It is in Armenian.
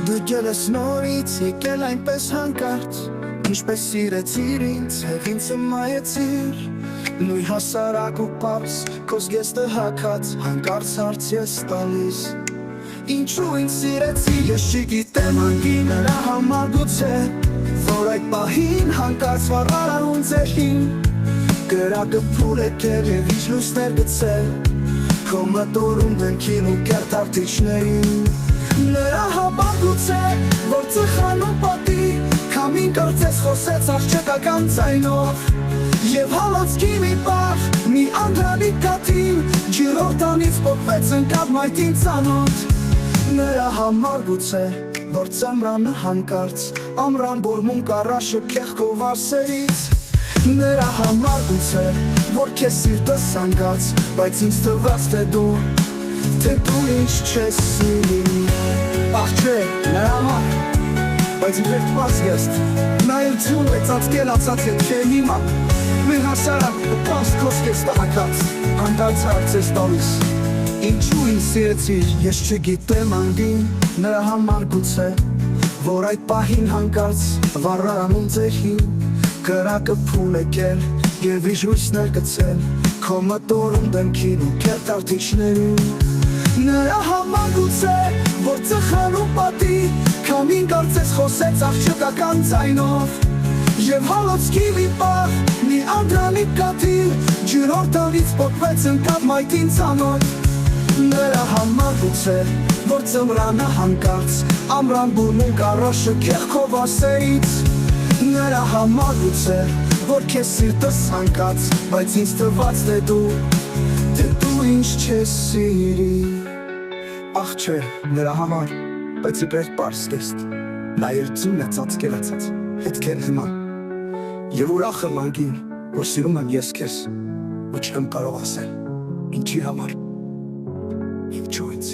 Դու ես նորից եկել այնպես հանկարծ, ինչպես սիրեցիր ինձ, և ինձ մայեցիր Նույն հասարակ ու պարզ, քո զգեստը հագած, հանկարծ հարց ես տալիս Ինչու ինձ սիրեցիր, ես չգիտեմ անգի նրա համար գուցե Որ այդ պահին հանկարծ վառարան ձեխին Կրակը փուլ եկել և ինչ լույսներ գցել Քո մտորում դենքին ու կերտ արտիչներին Նրա համար գուցե, որ ծխանում պատի Քամին կարծես խոսեց աղջկական ձայնով Եվ հալածքի մի պահ, մի անդրանիկ կաթին Ջիրորդանից պոկվեց ընկավ մայթին ծանոթ Նրա համար գուցե, որ ծմրանը հանկարծ Ամրան բորմում կարաշը կեղքով արսերից Նրա համար գուցե, որ քեզ սիրտը սանգած Բայց ինձ թվաց թե դու ինչ չես սիրի Ախ չէ, նրա համար, բայց ինքեր տված գեստ Նա էլ ձյուն է ծածկել ացած ետ չեն հիմա Մեր հասարակ ու պաստ կոսկես տահակած Հանդարց հարց ես տալիս Ինչու ինձ սիրեցիր, ես չգիտեմ անգին Նրա համար գուցե, որ այդ պահին հանկարծ Վառարանում ձեխին Կրակը փուլ եկել և իժույցներ գցել Քո մտորում դեմքին ու կերտ արտիչներին Նրա համար գուցե, որ ծխանում պատի Քամին կարծես խոսեց աղջկական ձայնով Եվ հալոցքի մի պահ, մի անդրանիկ կաթին Ջրորդանից պոկվեց ընկավ մայթին ծանոթ Նրա համար գուցե, որ ծմրանը հանկարծ Ամրան բուրմում կարաշը կեղքով ասերից Նրա համար գուցե, որ քեզ սիրտը սանկած Բայց ինձ թվաց թե դու ինչ չես սիրի Ախ չէ, նրա համար, բայց իբեր պարզ կեստ Նա էր ձյուն է ծածկել ացած, հետքեր հիմա Եվ ուրախ եմ անգին, որ սիրում եմ ես քեզ Ու չեմ կարող ասել, ինչի համար, ինչու ինձ